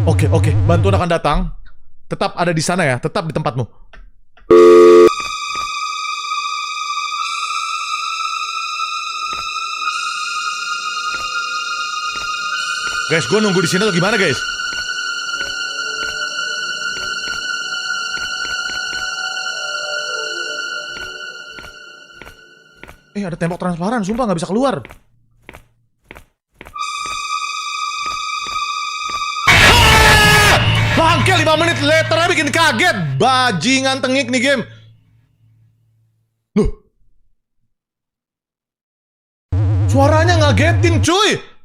Oke, oke. Bantuan akan datang. Tetap ada di sana ya. Tetap di tempatmu. Guys, gue nunggu di sini atau gimana, guys? Ada tembok transparan. Sumpah nggak bisa keluar. Bangke 5 menit later bikin kaget. Bajingan tengik nih game. Loh. Suaranya ngagetin cuy.